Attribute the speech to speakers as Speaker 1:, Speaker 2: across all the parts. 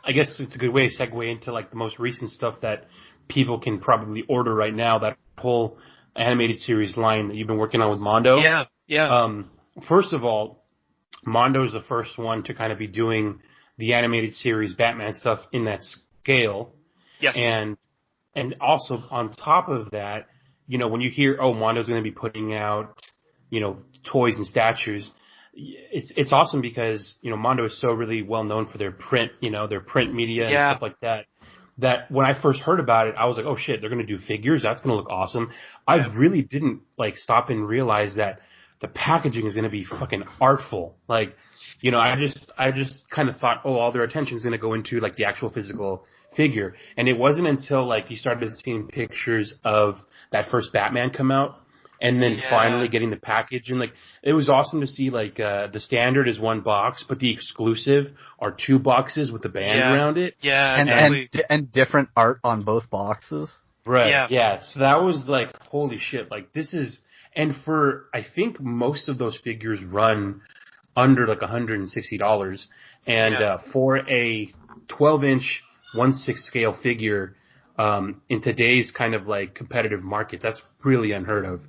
Speaker 1: I guess it's a good way to segue into like the most recent stuff that people can probably order right now. That whole animated series line that you've been working on with Mondo.
Speaker 2: Yeah.
Speaker 1: First of all, Mondo is the first one to kind of be doing the animated series Batman stuff in that scale.
Speaker 2: Yes.
Speaker 1: And also on top of that, when you hear, oh, Mondo's going to be putting out, toys and statues, it's awesome because, Mondo is so really well known for their print, their print media and stuff like that. That when I first heard about it, I was like, oh shit, they're going to do figures. That's going to look awesome. I really didn't stop and realize that the packaging is going to be fucking artful. Like, I just kind of thought, oh, all their attention is going to go into like the actual physical figure. And it wasn't until like you started seeing pictures of that first Batman come out and then finally getting the package. And like, it was awesome to see like, the standard is one box, but the exclusive are two boxes with the band around it.
Speaker 2: Yeah,
Speaker 3: and different art on both boxes.
Speaker 1: Right. Yeah. So that was like, holy shit. Like this is, and for, I think most of those figures run under like $160. And, for a 12-inch 1/6 scale figure, in today's kind of like competitive market, that's really unheard of.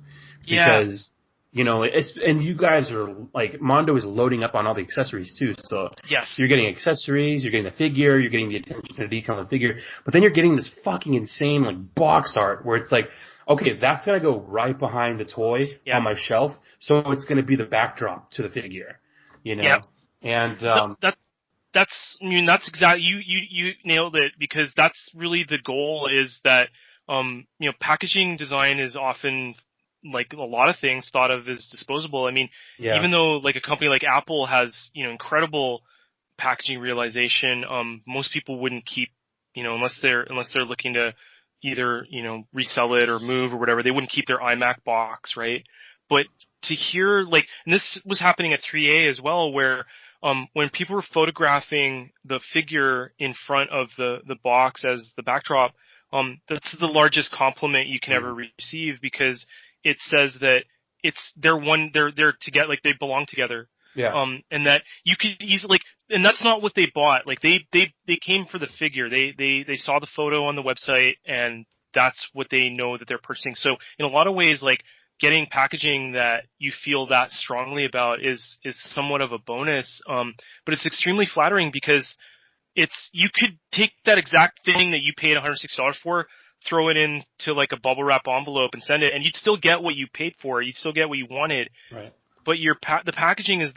Speaker 1: Because, and you guys are like, Mondo is loading up on all the accessories too. So you're getting accessories, you're getting the figure, you're getting the attention to detail on the figure, but then you're getting this fucking insane like box art where it's like, okay, that's going to go right behind the toy on my shelf. So it's going to be the backdrop to the figure, And,
Speaker 2: that's exactly, you nailed it, because that's really the goal, is that, packaging design is often, like a lot of things, thought of as disposable. I mean, even though like a company like Apple has, incredible packaging realization, most people wouldn't keep, unless they're looking to either, resell it or move or whatever, they wouldn't keep their iMac box, right? But to hear like, and this was happening at 3A as well, where when people were photographing the figure in front of the box as the backdrop, that's the largest compliment you can ever receive, because it says that they're together, like they belong together.
Speaker 1: Yeah.
Speaker 2: And that you could easily, like, and that's not what they bought. Like they came for the figure. They saw the photo on the website, and that's what they know that they're purchasing. So in a lot of ways, like, getting packaging that you feel that strongly about is somewhat of a bonus. But it's extremely flattering, because you could take that exact thing that you paid $160 for, throw it into like a bubble wrap envelope and send it, and you'd still get what you paid for. You'd still get what you wanted.
Speaker 1: Right.
Speaker 2: But the packaging is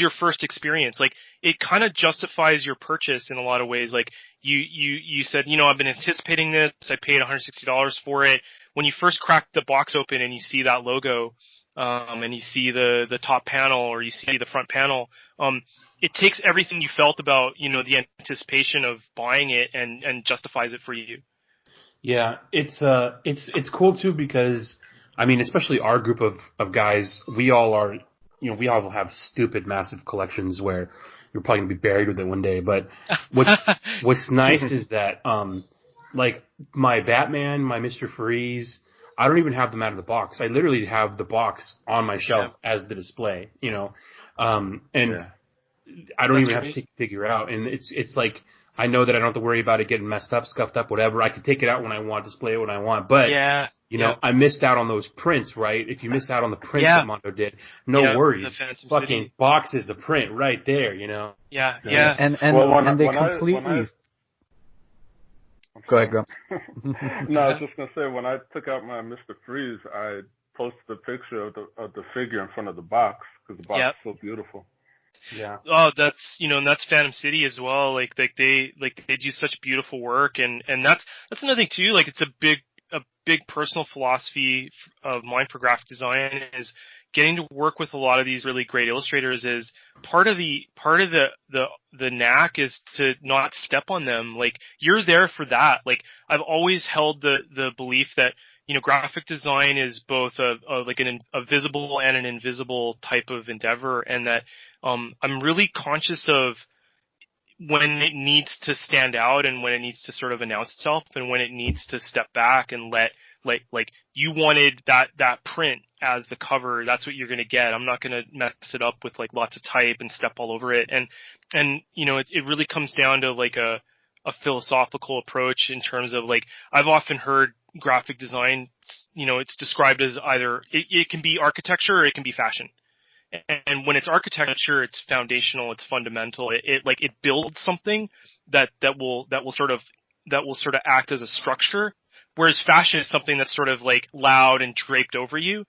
Speaker 2: your first experience. Like, it kind of justifies your purchase in a lot of ways. Like, you said, I've been anticipating this. I paid $160 for it. When you first crack the box open and you see that logo, and you see the top panel, or you see the front panel, it takes everything you felt about, the anticipation of buying it and justifies it for you.
Speaker 1: Yeah, it's cool too, because I mean, especially our group of guys, we all are, we all have stupid massive collections where you're probably gonna be buried with it one day. But what's nice is that like my Batman, my Mr. Freeze, I don't even have them out of the box. I literally have the box on my shelf as the display, and I don't even have to take the figure out. And it's like, I know that I don't have to worry about it getting messed up, scuffed up, whatever. I can take it out when I want, display it when I want. But, I missed out on those prints, right? If you missed out on the prints that Mondo did, no worries. Fucking City box is the print right there,
Speaker 2: Yeah.
Speaker 3: And they completely... Go ahead, Grumps.
Speaker 4: No, I was just going to say, when I took out my Mr. Freeze, I posted a picture of the figure in front of the box, because the box is so beautiful.
Speaker 1: Yeah.
Speaker 2: Oh, that's, and that's Phantom City as well. Like they do such beautiful work, and that's another thing too. Like, it's a big personal philosophy of mine for graphic design, is getting to work with a lot of these really great illustrators. Is part of the knack is to not step on them. Like, you're there for that. Like, I've always held the belief that, graphic design is both a visible and an invisible type of endeavor, and that I'm really conscious of when it needs to stand out and when it needs to sort of announce itself, and when it needs to step back and let like you wanted that print as the cover. That's what you're going to get. I'm not going to mess it up with like lots of type and step all over it. And you know, it really comes down to like a philosophical approach in terms of like, I've often heard graphic design, you know, it's described as either it can be architecture or it can be fashion. And when it's architecture, it's foundational, it's fundamental. It builds something that will sort of act as a structure, whereas fashion is something that's sort of like loud and draped over you.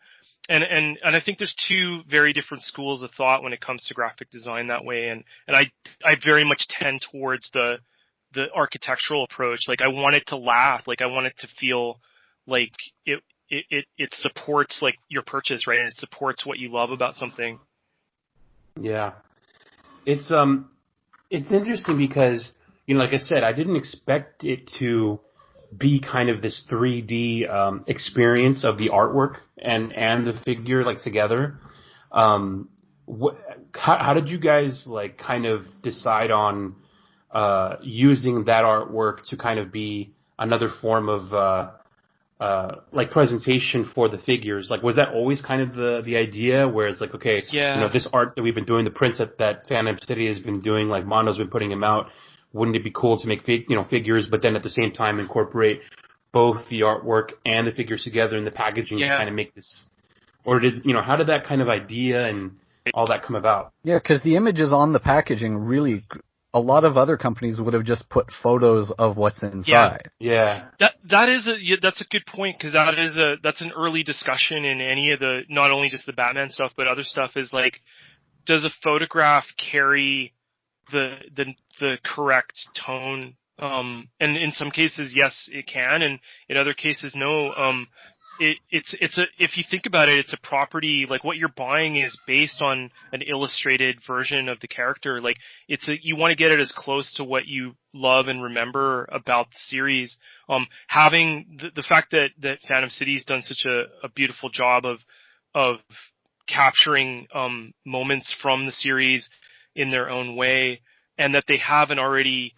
Speaker 2: And I think there's two very different schools of thought when it comes to graphic design that way. And I very much tend towards the architectural approach. Like, I want it to last. Like, I want it to feel like it supports like your purchase, right? And it supports what you love about something.
Speaker 1: Yeah. It's interesting because, you know, like I said, I didn't expect it to be kind of this 3D experience of the artwork and the figure like together. How did you guys like kind of decide on using that artwork to kind of be another form of like presentation for the figures? Like, was that always kind of the idea where it's like, okay,
Speaker 2: yeah,
Speaker 1: you know, this art that we've been doing, the prints that Phantom City has been doing, like Mondo's been putting them out, wouldn't it be cool to make figures, but then at the same time incorporate both the artwork and the figures together in the packaging to kind of make this? Or how did that kind of idea and all that come about?
Speaker 3: Yeah, because the images on the packaging really, a lot of other companies would have just put photos of what's inside.
Speaker 1: Yeah.
Speaker 2: That's a good point, because that's an early discussion in any of the, not only just the Batman stuff, but other stuff is like, does a photograph carry the correct tone? And in some cases, yes, it can, and in other cases, no. If you think about it, it's a property, like what you're buying is based on an illustrated version of the character. Like, you want to get it as close to what you love and remember about the series. Having the fact that Phantom City's done such a beautiful job of capturing moments from the series in their own way, and that they have an already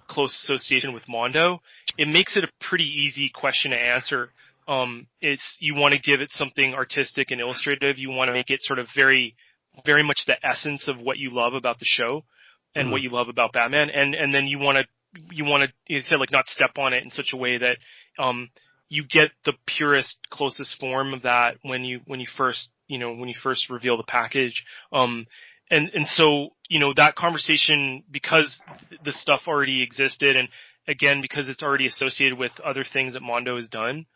Speaker 2: close association with Mondo, it makes it a pretty easy question to answer. You want to give it something artistic and illustrative. You want to make it sort of very, very much the essence of what you love about the show and what you love about Batman. And then you want to like not step on it in such a way that you get the purest, closest form of that when you first reveal the package. And so, that conversation, because the stuff already existed, and again, because it's already associated with other things that Mondo has done,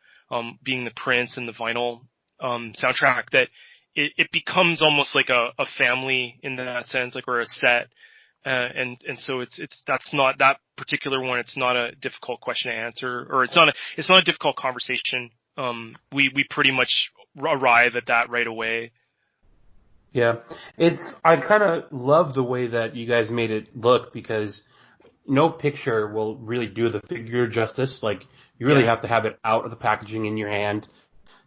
Speaker 2: being the prints and the vinyl soundtrack, that it becomes almost like a family in that sense, like, or a set. And so that's not that particular one. It's not a difficult question to answer, or it's not a difficult conversation. We pretty much arrive at that right away.
Speaker 1: Yeah, I kind of love the way that you guys made it look, because no picture will really do the figure justice. Like, you really have to have it out of the packaging in your hand.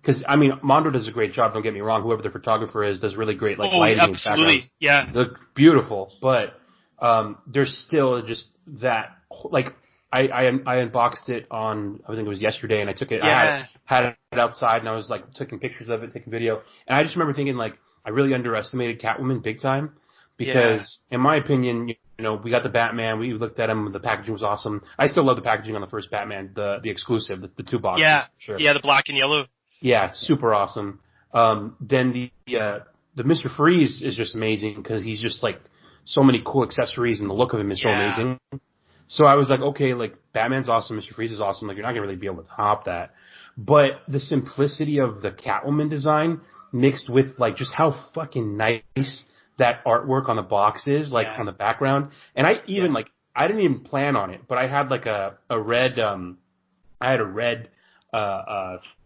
Speaker 1: Because, I mean, Mondo does a great job, don't get me wrong. Whoever the photographer is does really great, like, lighting and backgrounds.
Speaker 2: Yeah.
Speaker 1: They look beautiful, but there's still just that, like, I unboxed it on, I think it was yesterday, and I took it, I had it outside, and I was, like, taking pictures of it, taking video. And I just remember thinking, like, I really underestimated Catwoman big time, because in my opinion, we got the Batman, we looked at him, the packaging was awesome. I still love the packaging on the first Batman, the exclusive, the two boxes.
Speaker 2: Yeah,
Speaker 1: sure.
Speaker 2: Yeah, the black and yellow.
Speaker 1: Yeah, super awesome. Then the Mr. Freeze is just amazing, because he's just like so many cool accessories, and the look of him is so amazing. So I was like, okay, like, Batman's awesome, Mr. Freeze is awesome, like, you're not gonna really be able to top that. But the simplicity of the Catwoman design, mixed with, like, just how fucking nice that artwork on the box is, like, on the background. And I even, like, I didn't even plan on it, but I had, like, a red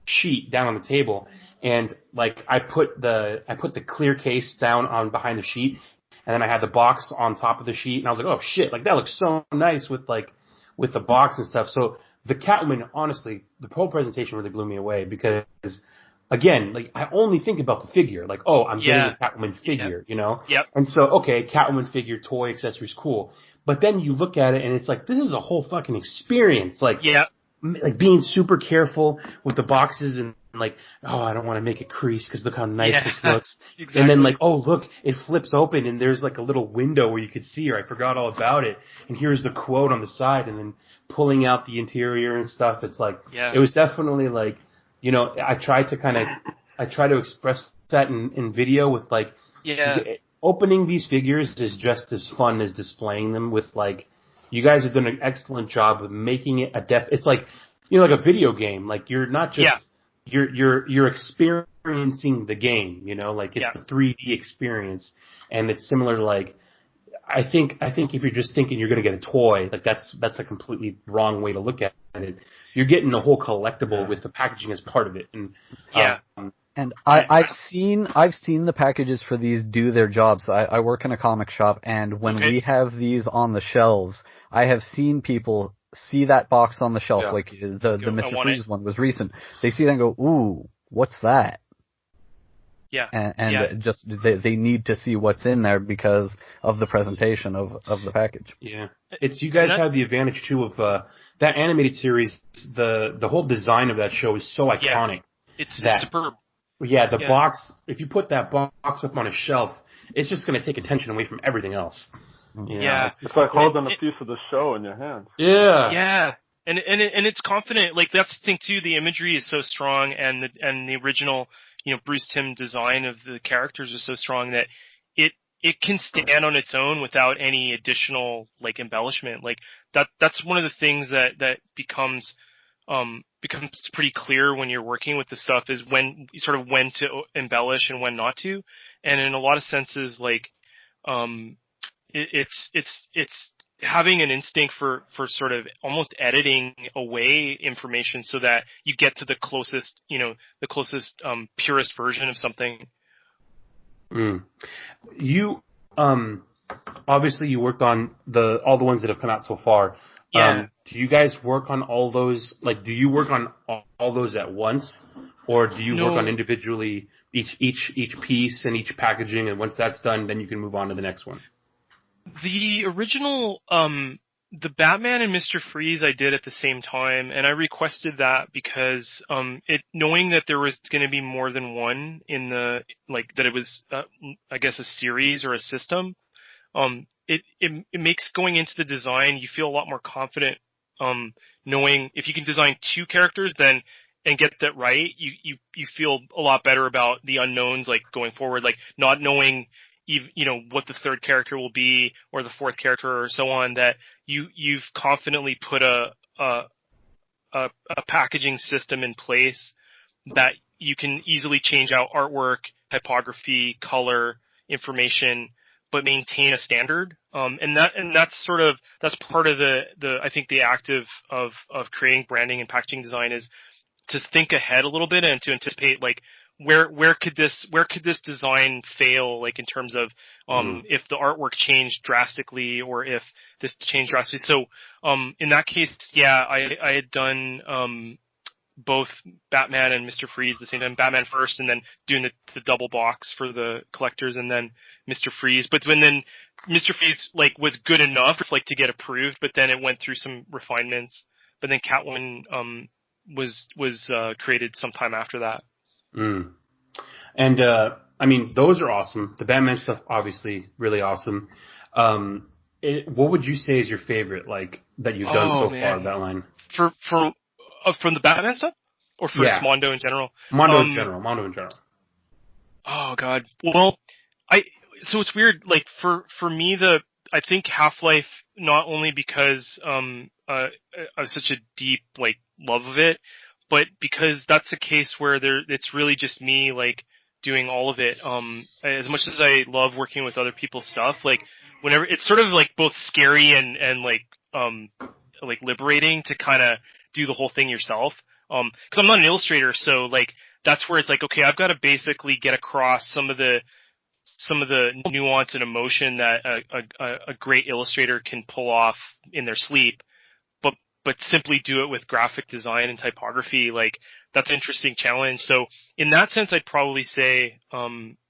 Speaker 1: sheet down on the table, and, like, I put the clear case down on behind the sheet, and then I had the box on top of the sheet, and I was like, oh shit, like, that looks so nice with the box and stuff. So the Catwoman, honestly, the whole presentation really blew me away, because, again, like, I only think about the figure. Like, oh, I'm getting a Catwoman figure,
Speaker 2: Yep.
Speaker 1: And so, okay, Catwoman figure, toy, accessories, cool. But then you look at it, and it's like, this is a whole fucking experience. Like, like being super careful with the boxes and like, oh, I don't want to make a crease because look how nice this looks. Exactly. And then like, oh, look, it flips open and there's like a little window where you could see her. I forgot all about it. And here's the quote on the side, and then pulling out the interior and stuff. It's like, it was definitely like, you know, I try to express that in video with like, opening these figures is just as fun as displaying them with like, you guys have done an excellent job of making it it's like, you know, like a video game. Like you're not just, you're experiencing the game, you know, like it's a 3D experience. And it's similar to like, I think if you're just thinking you're going to get a toy, like that's a completely wrong way to look at it. You're getting the whole collectible with the packaging as part of it. And,
Speaker 3: and I've seen the packages for these do their jobs. I work in a comic shop, and when we have these on the shelves, I have seen people see that box on the shelf, like the Mr. Freeze one was recent. They see that and go, ooh, what's that?
Speaker 2: Yeah.
Speaker 3: And just they need to see what's in there because of the presentation of the package.
Speaker 1: Yeah. It's you guys have the advantage too of that animated series. The whole design of that show is so iconic.
Speaker 2: It's superb.
Speaker 1: Yeah, the box, if you put that box up on a shelf, it's just going to take attention away from everything else. You know,
Speaker 4: it's like holding a piece of the show in your hands.
Speaker 1: Yeah.
Speaker 2: Yeah. And it's confident. Like that's the thing too. The imagery is so strong, and the original, you know, Bruce Timm design of the characters is so strong that it can stand on its own without any additional like embellishment. Like that's one of the things that becomes pretty clear when you're working with the stuff is when to embellish and when not to. And in a lot of senses, like it's having an instinct for sort of almost editing away information so that you get to the closest purest version of something.
Speaker 1: You obviously you worked on all the ones that have come out so far. Do you guys work on all those? Like, do you work on all those at once, or do you work on individually each piece and each packaging, and once that's done, then you can move on to the next one?
Speaker 2: The original, the Batman and Mr. Freeze I did at the same time, and I requested that because knowing that there was going to be more than one in that it was I guess a series or a system. It makes going into the design, you feel a lot more confident, knowing if you can design two characters and get that right, you feel a lot better about the unknowns, like going forward, like not knowing, you know, what the third character will be or the fourth character or so on, that you've confidently put a packaging system in place that you can easily change out artwork, typography, color, information, but maintain a standard. And that's part of the I think the act of creating branding and packaging design is to think ahead a little bit and to anticipate like where could this design fail, like in terms of if the artwork changed drastically or if this changed drastically. So in that case, I had done both Batman and Mr. Freeze at the same time. Batman first, and then doing the double box for the collectors, and then Mr. Freeze. But then Mr. Freeze like was good enough like to get approved, but then it went through some refinements. But then Catwoman was created sometime after that.
Speaker 1: And I mean, those are awesome. The Batman stuff, obviously, really awesome. What would you say is your favorite, like that you've done so far? That line
Speaker 2: from the Batman stuff, or for Mondo in general?
Speaker 1: Mondo in general.
Speaker 2: Oh God. Well, so it's weird. Like for me, I think Half-Life, not only because I have such a deep like love of it, but because that's a case where it's really just me like doing all of it. As much as I love working with other people's stuff, like whenever it's sort of like both scary and like liberating to kind of do the whole thing yourself. Cause I'm not an illustrator, so like that's where it's like, okay, I've got to basically get across some of the nuance and emotion that a great illustrator can pull off in their sleep, but simply do it with graphic design and typography. Like that's an interesting challenge. So in that sense, I'd probably say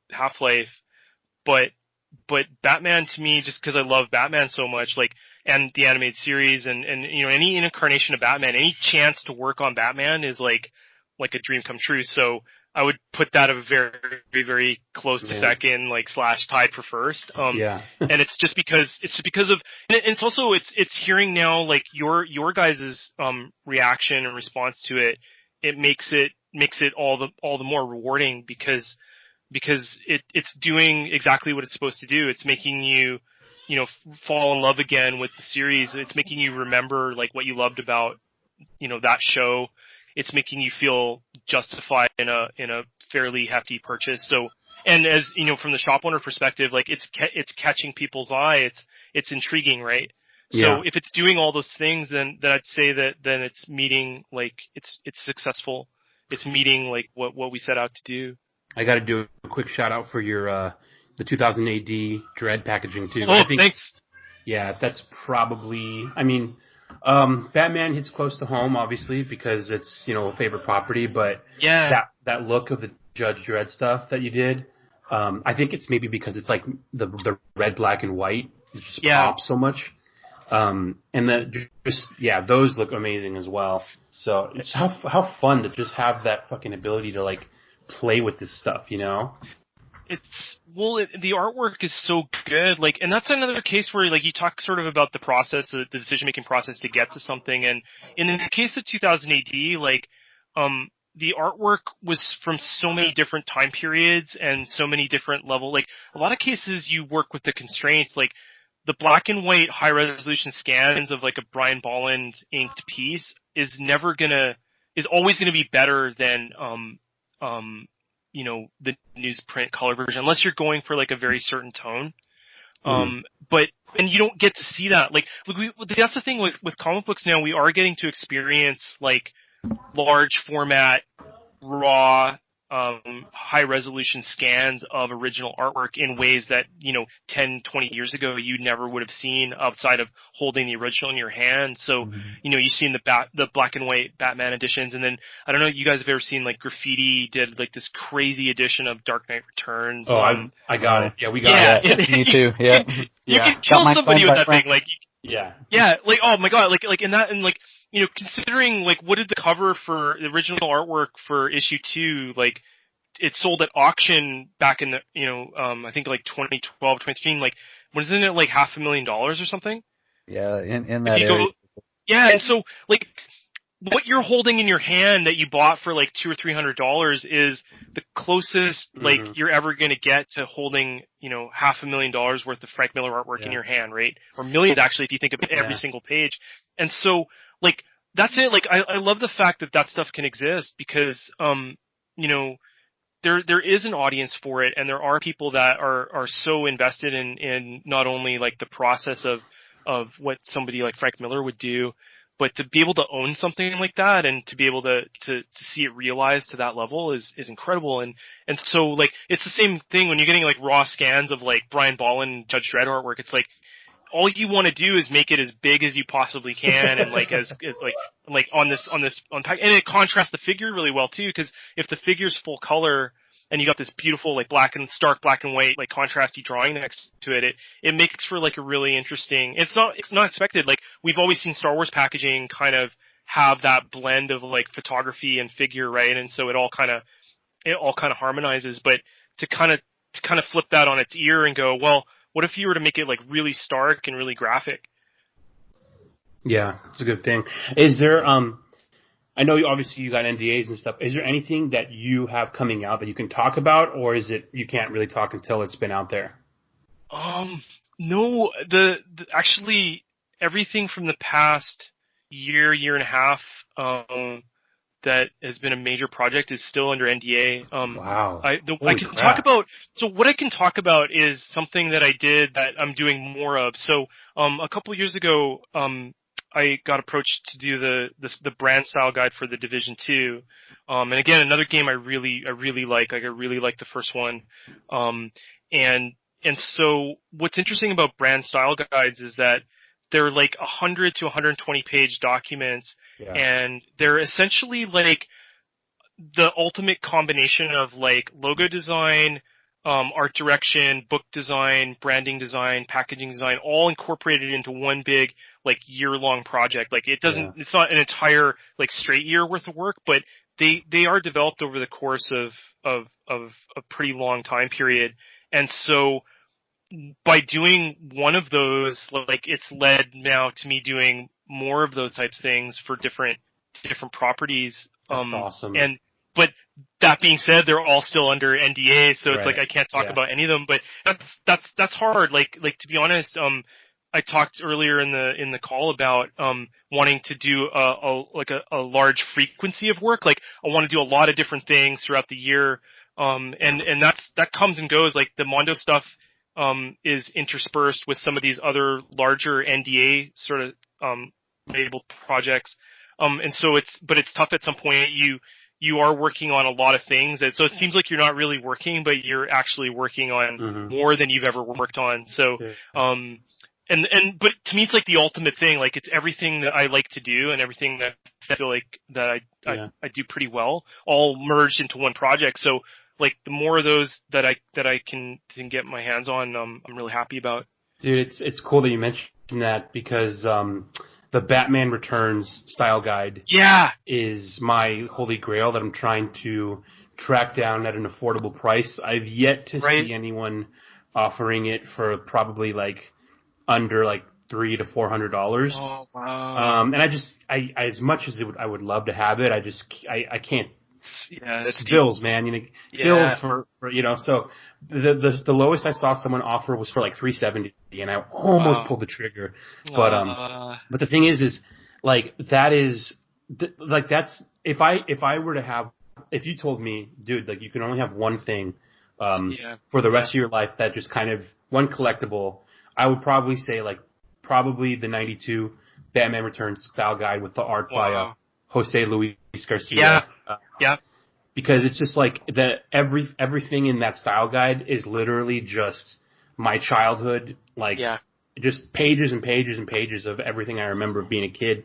Speaker 2: Half-Life, but Batman to me, just because I love Batman so much, like and the animated series and any incarnation of Batman, any chance to work on Batman is like a dream come true. So I would put that a very, very close to second, like / tied for first. And it's just because of, and it's also, it's hearing now, like your guys' reaction and response to it. It makes it all the more rewarding because it's doing exactly what it's supposed to do. It's making you, fall in love again with the series. It's making you remember like what you loved about, that show. It's making you feel justified in a fairly hefty purchase. So, and as from the shop owner perspective, like it's catching people's eye. It's intriguing, right? So if it's doing all those things, then I'd say that then it's meeting, like it's successful. It's meeting like what we set out to do.
Speaker 1: I got to do a quick shout out for your the 2000 AD Dread packaging too.
Speaker 2: Oh, thanks.
Speaker 1: Yeah, that's probably. I mean, Batman hits close to home, obviously, because it's a favorite property. But that look of the Judge Dredd stuff that you did, I think it's maybe because it's like the red, black, and white. It just pops so much. And those look amazing as well. So it's how fun to just have that fucking ability to like play with this stuff,
Speaker 2: The artwork is so good, like, and that's another case where, like, you talk sort of about the process, the decision-making process to get to something, and in the case of 2000 AD, like, the artwork was from so many different time periods and so many different level, like, a lot of cases you work with the constraints, like, the black and white high-resolution scans of, like, a Brian Bolland inked piece is always gonna be better than, the newsprint color version, unless you're going for like a very certain tone. But you don't get to see that. Like that's the thing with comic books now. We are getting to experience like large format, raw, high resolution scans of original artwork in ways that 10, 20 years ago you never would have seen outside of holding the original in your hand. So you've seen the black and white Batman editions, and then I don't know if you guys have ever seen like Graffiti did like this crazy edition of Dark Knight Returns.
Speaker 1: Oh, I got it. Yeah, we got it.
Speaker 3: Me too. Yeah,
Speaker 2: you can kill somebody with that thing. Like like oh my god, like in that, and like considering like what did the cover for the original artwork for issue 2, like it sold at auction back in the I think like 2012, 2013, like wasn't it like $500,000 or something?
Speaker 3: Yeah, in that area.
Speaker 2: And so like what you're holding in your hand that you bought for like $200 or $300 is the closest like you're ever going to get to holding $500,000 worth of Frank Miller artwork in your hand, right? Or millions actually, if you think of every single page. And so like that's it. Like I love the fact that stuff can exist because there is an audience for it, and there are people that are so invested in not only like the process of what somebody like Frank Miller would do, but to be able to own something like that and to be able to see it realized to that level is incredible. And so like it's the same thing when you're getting like raw scans of like Brian Bolland Judge Dredd artwork. It's like all you want to do is make it as big as you possibly can, and like as like on pack, and it contrasts the figure really well too, because if the figure's full color and you got this beautiful like stark black and white like contrasty drawing next to it, it makes for like a really interesting. It's not expected. Like we've always seen Star Wars packaging kind of have that blend of like photography and figure, right? And so it all kind of harmonizes. But to kind of flip that on its ear and go, well, what if you were to make it like really stark and really graphic?
Speaker 1: Yeah, it's a good thing. Is there I know obviously you got NDAs and stuff. Is there anything that you have coming out that you can talk about, or is it you can't really talk until it's been out there?
Speaker 2: No, actually everything from the past year and a half that has been a major project is still under NDA.
Speaker 1: Wow.
Speaker 2: I can talk about. So what I can talk about is something that I did that I'm doing more of. So a couple years ago, I got approached to do the brand style guide for the Division 2. And again, another game I really like. Like I really like the first one. And so what's interesting about brand style guides is that they're like 100 to 120 page documents, and they're essentially like the ultimate combination of like logo design, art direction, book design, branding design, packaging design, all incorporated into one big like year-long project. Like it doesn't, it's not an entire like straight year worth of work, but they are developed over the course of a pretty long time period. And so by doing one of those, like it's led now to me doing more of those types of things for different properties.
Speaker 1: That's awesome.
Speaker 2: But that being said, they're all still under NDA, so it's like I can't talk about any of them. But that's hard. Like to be honest, I talked earlier in the call about wanting to do a large frequency of work. Like I want to do a lot of different things throughout the year, and that comes and goes. Like the Mondo stuff is interspersed with some of these other larger NDA sort of labeled projects, and so it's tough at some point. You are working on a lot of things, and so it seems like you're not really working, but you're actually working on more than you've ever worked on. So, but to me, it's like the ultimate thing. Like it's everything that I like to do and everything that I feel like that I do pretty well, all merged into one project. So, like the more of those that I can get my hands on, I'm really happy about.
Speaker 1: Dude, it's cool that you mentioned that because the Batman Returns style guide is my holy grail that I'm trying to track down at an affordable price. I've yet to see anyone offering it for probably like under like $300 to $400.
Speaker 2: Oh wow!
Speaker 1: And I as much as I would love to have it, I can't.
Speaker 2: Yeah,
Speaker 1: it's bills, man. You know, bills for So the lowest I saw someone offer was for like $370, and I almost pulled the trigger. But the thing is like that is like that's if I were to have, if you told me, dude, like you can only have one thing for the rest of your life, that just kind of one collectible, I would probably say like probably the 92 Batman Returns style guide with the art by Jose Luis Garcia. Because it's just like everything in that style guide is literally just my childhood, like just pages and pages and pages of everything I remember being a kid.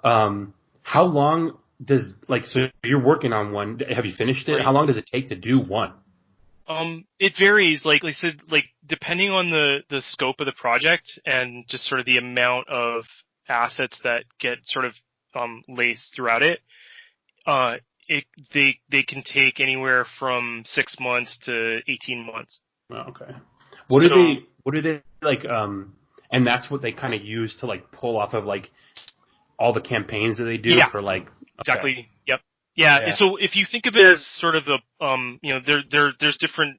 Speaker 1: How long does so you're working on one? Have you finished it? Right. How long does it take to do one?
Speaker 2: It varies. Like I said, like depending on the scope of the project and just sort of the amount of assets that get sort of laced throughout it. They can take anywhere from 6 months to 18 months.
Speaker 1: Oh, okay. What do they like? And that's what they kind of use to like pull off of like all the campaigns that they do for like. Okay.
Speaker 2: Exactly. Yep. Yeah. So if you think of it as sort of there's different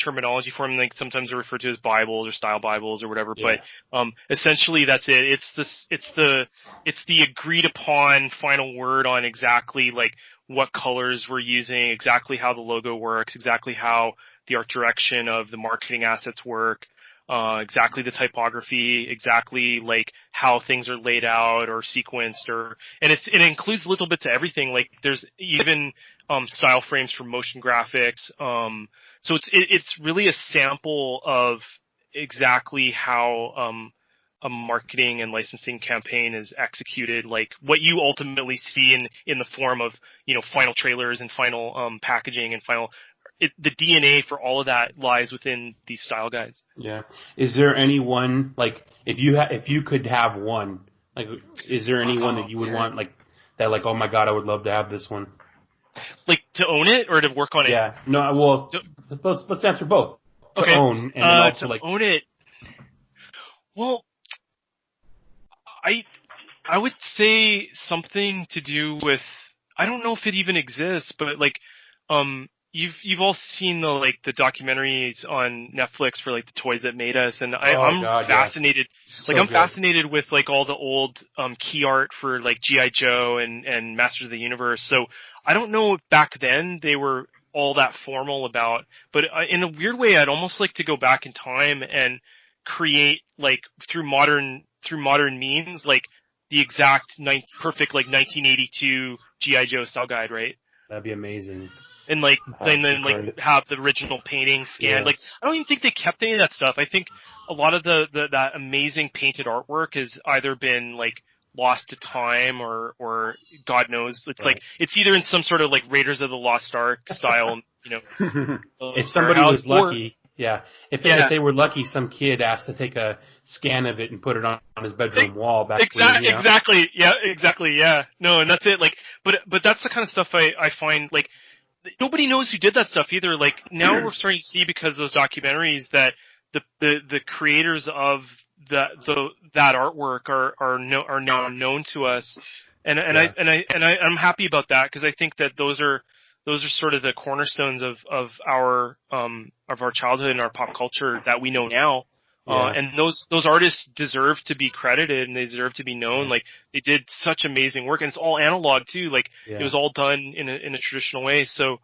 Speaker 2: terminology for them. Like sometimes they're referred to as Bibles or style Bibles or whatever. Yeah. But essentially that's it. It's the agreed upon final word on exactly like what colors we're using, exactly how the logo works, exactly how the art direction of the marketing assets work, exactly the typography, exactly like how things are laid out or sequenced, and it includes little bits of everything. Like there's even style frames for motion graphics. So it's really a sample of exactly how a marketing and licensing campaign is executed, like what you ultimately see in the form of, final trailers and final packaging and the DNA for all of that lies within these style guides.
Speaker 1: Yeah. Is there any one, like, if you could have one, like, is there any one that you would want, like, that, like, oh my God, I would love to have this one?
Speaker 2: Like, to own it or to work on it?
Speaker 1: Yeah. No, well, let's answer both. To own and also,
Speaker 2: to own it. Well, I would say something to do with, I don't know if it even exists, but like, you've all seen the documentaries on Netflix for like the toys that made us, and I'm fascinated. Yeah. Like I'm fascinated with like all the old key art for like G.I. Joe and Masters of the Universe. So I don't know if back then they were all that formal about, but in a weird way, I'd almost like to go back in time and create like through modern means like the exact perfect like 1982 G.I. Joe style guide, right?
Speaker 1: That'd be amazing.
Speaker 2: And like then like have the original painting scanned. Yeah. Like I don't even think they kept any of that stuff. I think a lot of that amazing painted artwork has either been like lost to time or God knows. It's like it's either in some sort of like Raiders of the Lost Ark style
Speaker 1: if somebody was lucky. Yeah. If they were lucky, some kid asked to take a scan of it and put it on his bedroom wall back when,
Speaker 2: Exactly. Yeah, exactly. Yeah. No, and that's it. Like, but that's the kind of stuff I find, like, nobody knows who did that stuff either. Like, now we're starting to see, because of those documentaries, that the creators of that artwork are now known to us. And I'm happy about that, because I think that those are sort of the cornerstones of our childhood and our pop culture that we know now. And those artists deserve to be credited, and they deserve to be known. Like, they did such amazing work, and it's all analog too. Like, it was all done in a traditional way. So,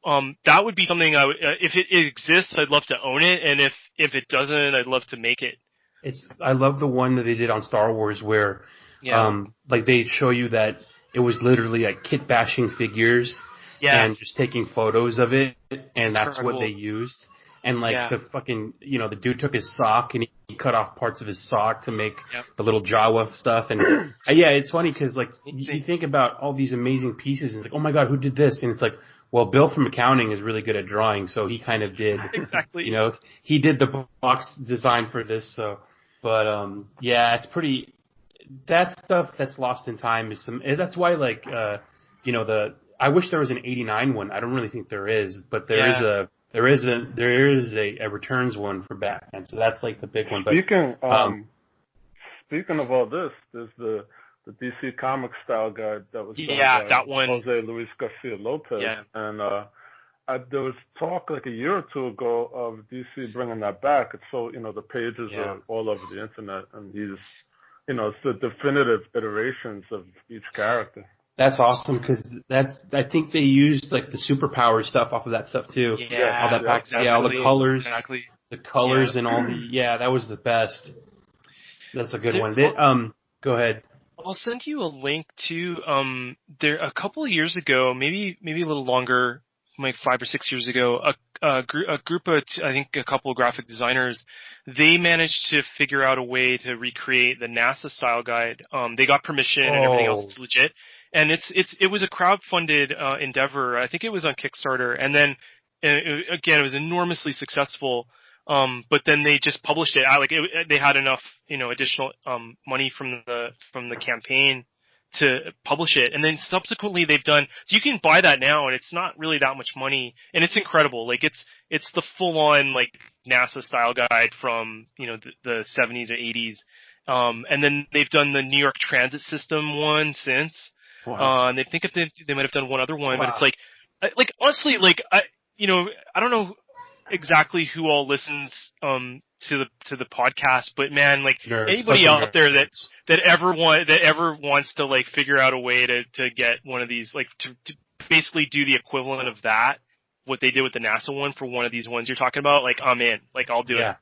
Speaker 2: that would be something I would, if it exists, I'd love to own it. And if it doesn't, I'd love to make it.
Speaker 1: I love the one that they did on Star Wars where, like, they show you that it was literally like kit bashing figures. And just taking photos of it, and that's what they used. And like the fucking, the dude took his sock and he cut off parts of his sock to make the little Jawa stuff. And it's funny because like you think about all these amazing pieces and it's like, oh my god, who did this? And it's like, well, Bill from accounting is really good at drawing, so he kind of did.
Speaker 2: Exactly.
Speaker 1: He did the box design for this. So, but it's pretty. That stuff that's lost in time is that's why like I wish there was an '89 one. I don't really think there is, but there is a returns one for Batman. So that's like the big one. But
Speaker 4: speaking of all this, there's the DC Comics style guide that was done by
Speaker 2: that one.
Speaker 4: Jose Luis Garcia Lopez. Yeah. And there was talk like a year or two ago of DC bringing that back. It's so the pages are all over the internet, and he's it's the definitive iterations of each character.
Speaker 1: That's awesome, because I think they used like the superpower stuff off of that stuff too.
Speaker 2: Yeah,
Speaker 1: all that
Speaker 2: exactly.
Speaker 1: all the colors, the colors and all the that was the best. That's a good one. Go ahead.
Speaker 2: I'll send you a link to there a couple of years ago, maybe a little longer, like 5 or 6 years ago. A group of, I think, a couple of graphic designers, they managed to figure out a way to recreate the NASA style guide. They got permission and everything else is legit. And it was a crowdfunded endeavor. I think it was on Kickstarter, and then again, it was enormously successful. But then they just published it. They had enough, additional money from the campaign to publish it, and then subsequently they've done. So you can buy that now, and it's not really that much money, and it's incredible. Like it's the full on like NASA style guide from the 70s or 80s. And then they've done the New York Transit System one since. Wow. And they think they might have done one other one, but it's like honestly, like I don't know exactly who all listens to the podcast, but man, like anybody out there that ever wants to like figure out a way to get one of these, like to basically do the equivalent of that, what they did with the NASA one for one of these ones you're talking about, like I'm in, like I'll do it.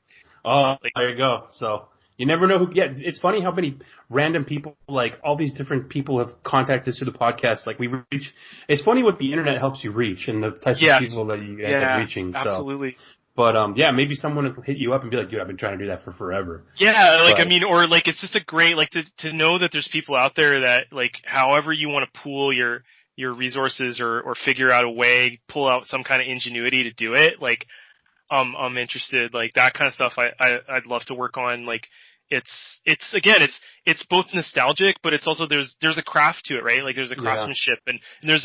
Speaker 1: Oh, there you go. So. You never know who. Yeah, it's funny how many random people, like all these different people, have contacted us through the podcast. Like we reach. It's funny what the internet helps you reach and the types of people that you end up reaching. So.
Speaker 2: Absolutely.
Speaker 1: But maybe someone will hit you up and be like, "Dude, I've been trying to do that for forever."
Speaker 2: Yeah, or like it's just a great to know that there's people out there that like however you want to pool your resources or figure out a way, pull out some kind of ingenuity to do it. Like. I'm interested, like that kind of stuff. I'd love to work on. Like, it's both nostalgic, but it's also there's a craft to it, right? Like there's a craftsmanship, and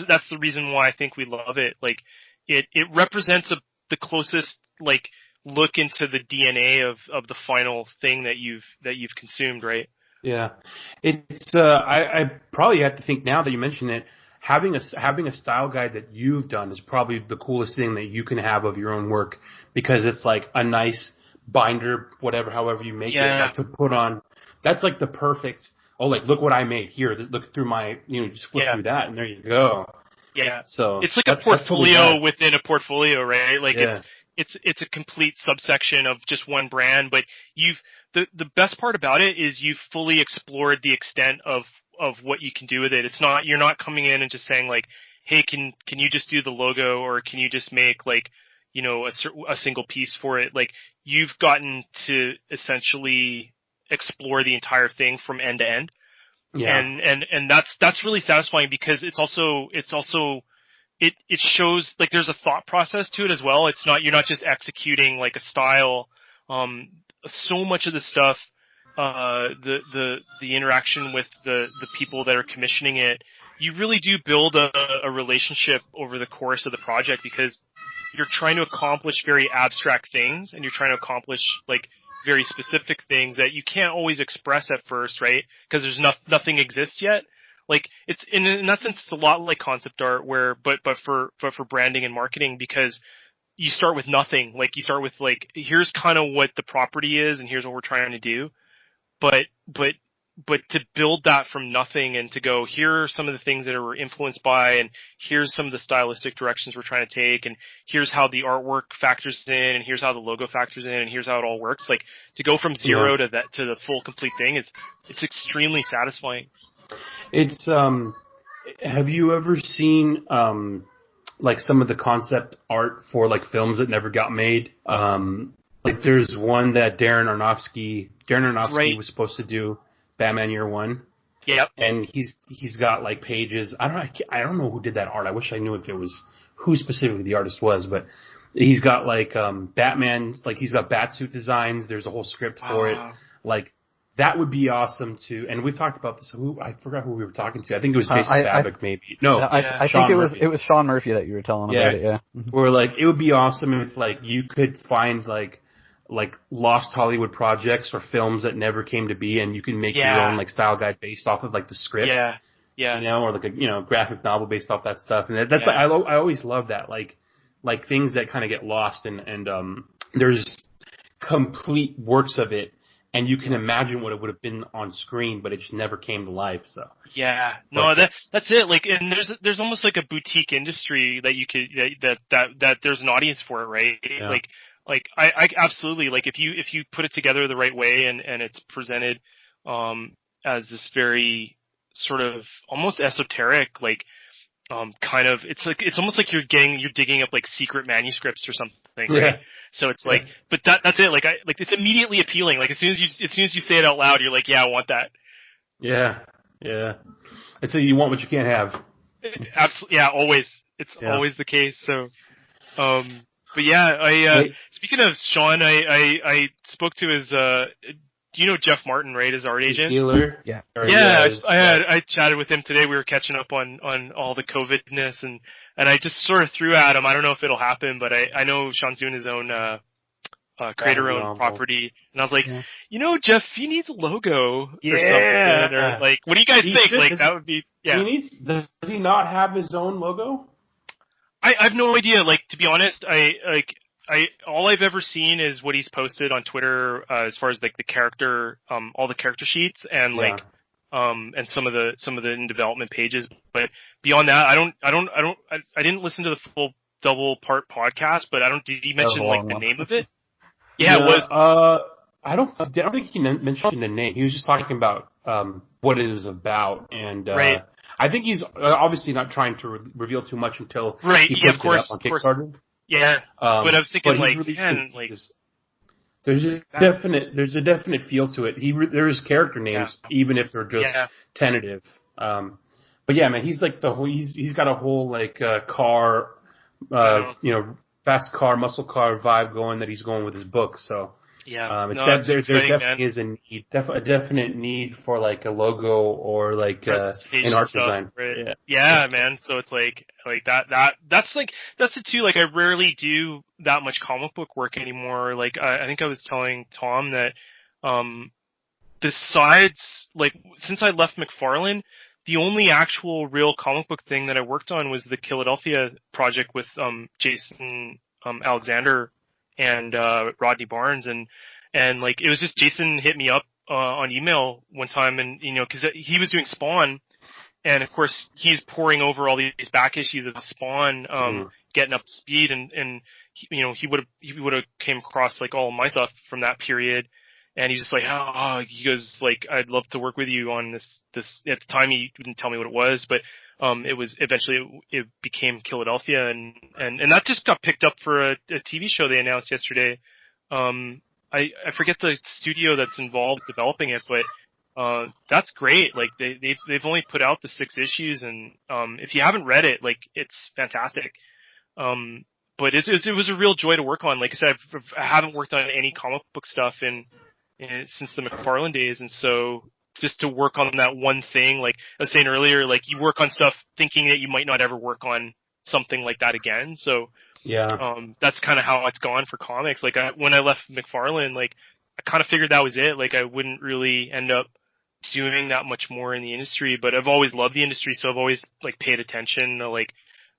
Speaker 2: that's the reason why I think we love it. Like, it represents the closest like look into the DNA of the final thing that you've consumed, right?
Speaker 1: Yeah, it's I probably have to think now that you mention it. Having a style guide that you've done is probably the coolest thing that you can have of your own work, because it's like a nice binder, however you make it, like to put on. That's like the perfect. Oh, like look what I made here. Look through my, just flip through that, and there you go.
Speaker 2: Yeah.
Speaker 1: So
Speaker 2: it's like a portfolio within a portfolio, right? Like it's a complete subsection of just one brand, but the best part about it is you've fully explored the extent of what you can do with it. It's not, you're not coming in and just saying like, hey, can you just do the logo, or can you just make like, a single piece for it? Like, you've gotten to essentially explore the entire thing from end to end. Yeah. And that's really satisfying, because it's also it shows like there's a thought process to it as well. You're not just executing like a style. So much of the stuff, the interaction with the people that are commissioning it, you really do build a relationship over the course of the project, because you're trying to accomplish very abstract things, and you're trying to accomplish like very specific things that you can't always express at first, right? Because there's nothing exists yet. Like it's in that sense, it's a lot like concept art, but for branding and marketing, because you start with nothing. Like you start with like, here's kind of what the property is, and here's what we're trying to do. But to build that from nothing and to go, here are some of the things that we're influenced by, and here's some of the stylistic directions we're trying to take, and here's how the artwork factors in, and here's how the logo factors in, and here's how it all works. Like to go from zero to the full complete thing, it's extremely satisfying.
Speaker 1: It's have you ever seen like some of the concept art for like films that never got made? Like there's one that Darren Aronofsky
Speaker 2: right.
Speaker 1: was supposed to do, Batman Year One.
Speaker 2: Yep.
Speaker 1: And he's got like pages. I don't know who did that art. I wish I knew if it was who specifically the artist was, but he's got like Batman, like he's got Batsuit designs. There's a whole script for it. Like that would be awesome too. And we've talked about this. I forgot who we were talking to. I think it was Jason Fabok, maybe. No,
Speaker 3: I think it was Sean Murphy that you were telling about it. Yeah.
Speaker 1: Where like it would be awesome if like you could find like lost Hollywood projects or films that never came to be, and you can make your own like style guide based off of like the script.
Speaker 2: Yeah.
Speaker 1: You know, or like a graphic novel based off that stuff. And that's like, I always love that, like things that kind of get lost and there's complete works of it, and you can imagine what it would have been on screen, but it just never came to life. So
Speaker 2: yeah, no, that's it. Like, and there's almost like a boutique industry that you could that there's an audience for it, right? Yeah. Like I absolutely, like if you put it together the right way and it's presented as this very sort of almost esoteric, like kind of, it's almost like you're digging up like secret manuscripts or something, right? Yeah. So it's like, but that's it. Like it's immediately appealing. Like as soon as you say it out loud, you're like, yeah, I want that.
Speaker 1: Yeah. And so you want what you can't have.
Speaker 2: Absolutely. Yeah, always. It's always the case. So, but yeah, speaking of Sean, I spoke to his, do you know Jeff Martin, right? His art agent?
Speaker 1: Dealer?
Speaker 2: Yeah. Yeah, I chatted with him today. We were catching up on all the COVID-ness, and I just sort of threw at him. I don't know if it'll happen, but I know Sean's doing his own, creator-owned property. And I was like, Jeff, he needs a logo or something. Or like, what do you guys think? Like, that would be,
Speaker 1: does he not have his own logo?
Speaker 2: I have no idea. Like, to be honest, all I've ever seen is what he's posted on Twitter, as far as like the character, all the character sheets and like, and some of the in development pages. But beyond that, I didn't listen to the full double part podcast, but did he mention like the name of it? Yeah, it was.
Speaker 1: I don't think he mentioned the name. He was just talking about, what it was about. And,
Speaker 2: right.
Speaker 1: I think he's obviously not trying to reveal too much until he puts it up on Kickstarter.
Speaker 2: Yeah, but I was thinking
Speaker 1: there's a definite feel to it. There's character names, even if they're just tentative. But yeah, man, he's like he's got a whole like car, fast car, muscle car vibe going that he's going with his book. So.
Speaker 2: Yeah,
Speaker 1: there definitely is a definite need for like a logo or like an art design.
Speaker 2: Right? Yeah, man. So it's like that's it too. Like I rarely do that much comic book work anymore. Like I think I was telling Tom that besides like since I left McFarlane, the only actual real comic book thing that I worked on was the Philadelphia project with Jason Alexander and Rodney Barnes, and like it was just Jason hit me up on email one time, and because he was doing Spawn, and of course he's pouring over all these back issues of Spawn, getting up to speed, and he would have came across like all my stuff from that period, and he's just like, he goes like, I'd love to work with you on this. At the time he didn't tell me what it was, but it was eventually it became Philadelphia, and that just got picked up for a TV show they announced yesterday. I forget the studio that's involved developing it, but that's great. Like they've only put out the 6 issues, and if you haven't read it, like it's fantastic. But it was a real joy to work on. Like I said, I haven't worked on any comic book stuff since the McFarlane days, and so just to work on that one thing, like I was saying earlier, like you work on stuff thinking that you might not ever work on something like that again. So that's kind of how it's gone for comics. Like when I left McFarlane, like I kind of figured that was it. Like I wouldn't really end up doing that much more in the industry, but I've always loved the industry, so I've always like paid attention to like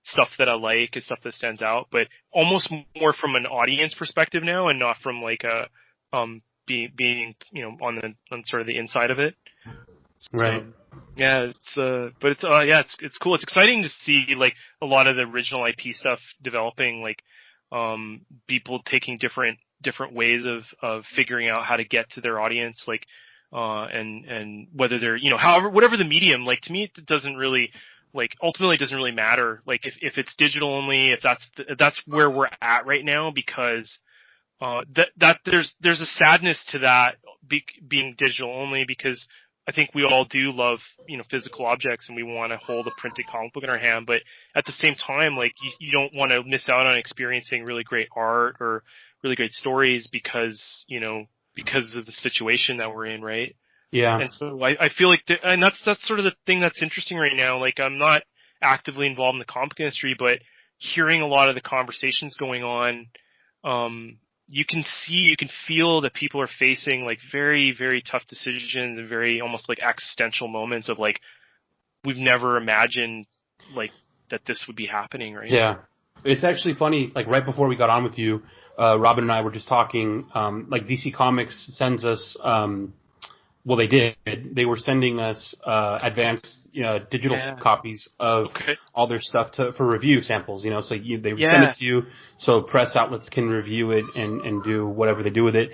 Speaker 2: stuff that I like and stuff that stands out, but almost more from an audience perspective now, and not from like a being on sort of the inside of it.
Speaker 1: Right.
Speaker 2: So, yeah, it's cool. It's exciting to see like a lot of the original IP stuff developing, like people taking different ways of figuring out how to get to their audience, like and whether they're whatever the medium. Like to me, it doesn't really. Like ultimately it doesn't really matter. Like if it's digital only, if that's where we're at right now, because that there's a sadness to that being digital only, because I think we all do love physical objects and we want to hold a printed comic book in our hand, but at the same time, like you don't want to miss out on experiencing really great art or really great stories because of the situation that we're in, right?
Speaker 1: Yeah.
Speaker 2: And so I feel like, and that's sort of the thing that's interesting right now. Like I'm not actively involved in the comic industry, but hearing a lot of the conversations going on, you can feel that people are facing like very, very tough decisions and very almost like existential moments of like, we've never imagined like that this would be happening, right?
Speaker 1: Yeah. It's actually funny, like right before we got on with you, Robin and I were just talking, like DC Comics sends us, well, they did. They were sending us advanced digital copies of all their stuff for review samples. So they would send it to you, so press outlets can review it and do whatever they do with it.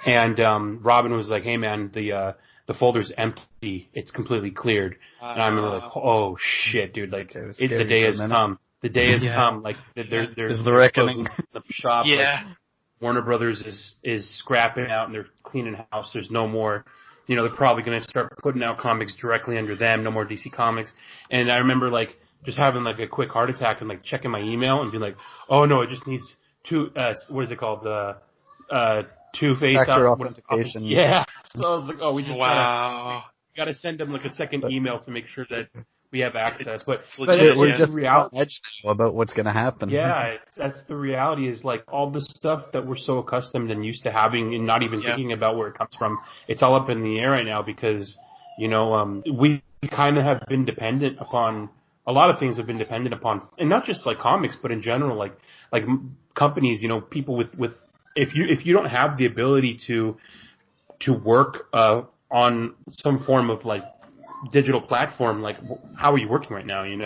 Speaker 1: And Robin was like, "Hey, man, the folder's empty. It's completely cleared." And I remember like, "Oh shit, dude! Like the day has come. The day has come. Like they're
Speaker 3: the reckoning.
Speaker 1: The shop.
Speaker 2: Yeah."
Speaker 1: Like, Warner Brothers is scrapping out and they're cleaning house. There's no more, they're probably going to start putting out comics directly under them. No more DC Comics. And I remember like just having like a quick heart attack and like checking my email and being like, oh no, it just needs what is it called? Two-face
Speaker 3: authentication.
Speaker 1: Yeah. So I was like, oh, we just got to send them like a second email to make sure that we have access. But
Speaker 3: we're just edged about what's going to happen.
Speaker 1: Yeah, that's the reality, is like all the stuff that we're so accustomed and used to having and not even thinking about where it comes from. It's all up in the air right now because, we kind of have been dependent upon, a lot of things have been dependent upon, and not just like comics, but in general, like companies, people with if you don't have the ability to work on some form of like digital platform, like how are you working right now? And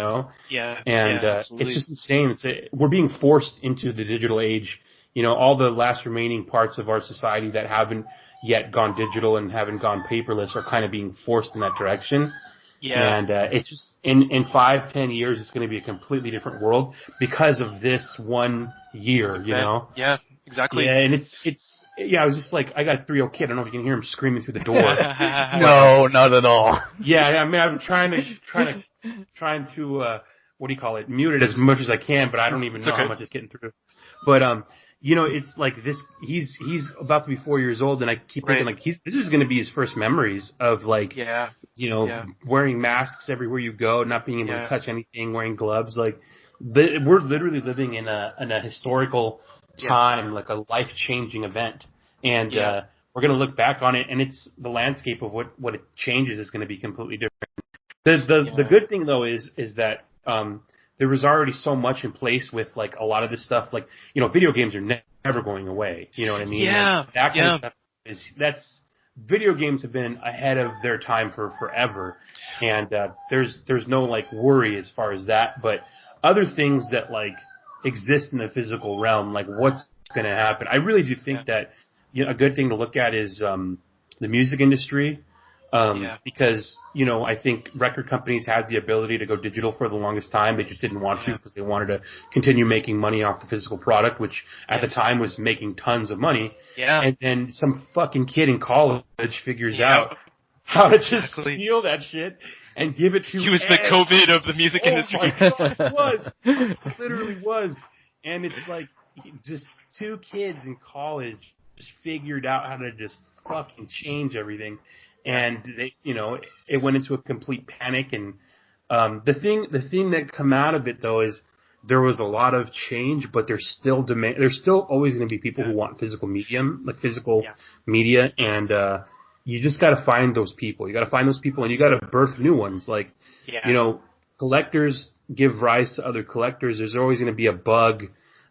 Speaker 1: it's just insane. We're being forced into the digital age. All the last remaining parts of our society that haven't yet gone digital and haven't gone paperless are kind of being forced in that direction. Yeah. And it's just in 5-10 years, it's going to be a completely different world because of this 1 year.
Speaker 2: Yeah. Exactly.
Speaker 1: Yeah, and it's I was just like, I got a 3-year-old kid. I don't know if you can hear him screaming through the door.
Speaker 3: No, not at all.
Speaker 1: Yeah, I mean, I'm trying to what do you call it? Mute it as much as I can, but I don't even know how much it's getting through. But it's like this. He's about to be 4 years old, and I keep thinking like this is going to be his first memories of like wearing masks everywhere you go, not being able to touch anything, wearing gloves. Like we're literally living in a historical time, like a life-changing event, and we're going to look back on it, and it's the landscape of what it changes is going to be completely different. The good thing though is that there was already so much in place with like a lot of this stuff, like video games are never going away. You know what I mean?
Speaker 2: Yeah,
Speaker 1: like, that kind of stuff video games have been ahead of their time for forever, and there's no like worry as far as that, but other things that like exist in the physical realm, like what's going to happen. I really do think that a good thing to look at is the music industry, because I think record companies had the ability to go digital for the longest time. They just didn't want to because they wanted to continue making money off the physical product, which at the time was making tons of money. Yeah. And then some fucking kid in college figures out how to just steal that shit and give it to
Speaker 2: He was the COVID of the music industry.
Speaker 1: Oh my God, it was. It literally was. And it's like just two kids in college just figured out how to just fucking change everything. And they, it went into a complete panic. And the thing that come out of it though is there was a lot of change, but there's still demand. There's still always going to be people who want physical media, and you just got to find those people. You got to find those people, and you got to birth new ones. Like, collectors give rise to other collectors. There's always going to be a bug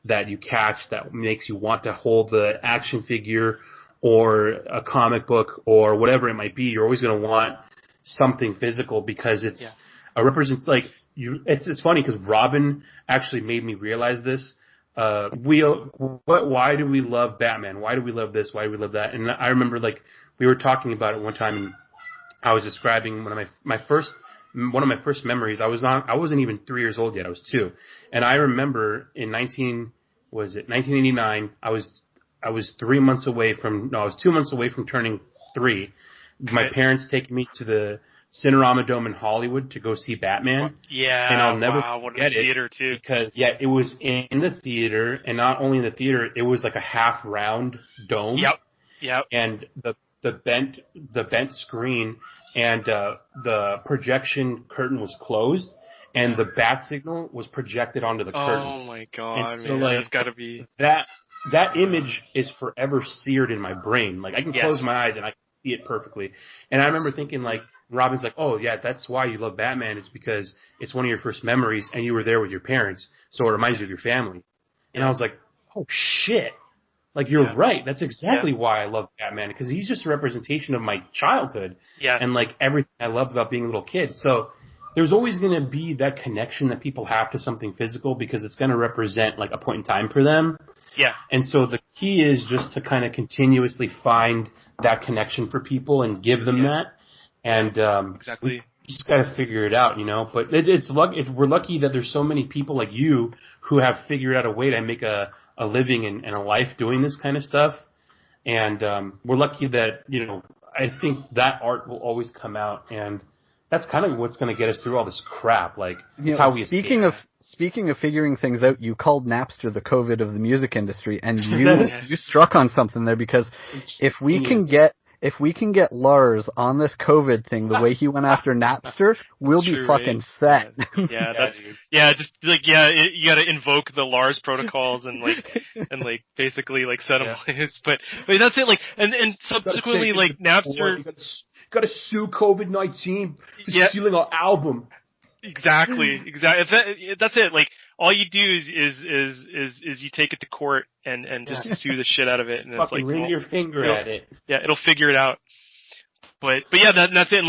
Speaker 1: that you catch that makes you want to hold the action figure or a comic book or whatever it might be. You're always going to want something physical because it's a it's funny because Robin actually made me realize this. Why do we love Batman? Why do we love this? Why do we love that? And I remember we were talking about it one time, and I was describing one of my first memories. I wasn't even 3 years old yet. I was 2, and I remember in 1989. I was 3 months away from I was 2 months away from turning 3. My parents taking me to the Cinerama Dome in Hollywood to go see Batman.
Speaker 2: Yeah,
Speaker 1: and I'll never
Speaker 2: forget it. Theater too.
Speaker 1: Because it was in the theater, and not only in the theater, it was like a half round dome.
Speaker 2: Yep.
Speaker 1: And the bent screen, and the projection curtain was closed, and the bat signal was projected onto the curtain.
Speaker 2: Oh my God,
Speaker 1: and so,
Speaker 2: man, that's gotta be
Speaker 1: that image is forever seared in my brain. Like I can close my eyes and I can see it perfectly. And I remember thinking Robin's like, oh yeah, that's why you love Batman, is because it's one of your first memories and you were there with your parents, so it reminds you of your family. And I was like, oh shit. Like you're right. That's exactly why I love Batman, because he's just a representation of my childhood.
Speaker 2: Yeah.
Speaker 1: And everything I loved about being a little kid. So there's always going to be that connection that people have to something physical because it's going to represent a point in time for them.
Speaker 2: Yeah.
Speaker 1: And so the key is just to kind of continuously find that connection for people and give them that. And
Speaker 2: exactly.
Speaker 1: You just got to figure it out, But we're lucky that there's so many people like you who have figured out a way to make a living and a life doing this kind of stuff. And we're lucky that, I think that art will always come out, and that's kind of what's going to get us through all this crap. How we
Speaker 3: speaking of figuring things out, you called Napster the COVID of the music industry, and you struck on something there, because if we can get Lars on this COVID thing the way he went after Napster, we'll be fucking set.
Speaker 2: You gotta invoke the Lars protocols and basically set him loose. But that's it. And subsequently Napster.
Speaker 1: Got to sue COVID-19 for stealing our album.
Speaker 2: Exactly. That's it. All you do is you take it to court and just sue the shit out of it, and it's
Speaker 1: ring your finger at it.
Speaker 2: Yeah, it'll figure it out. But that's it. And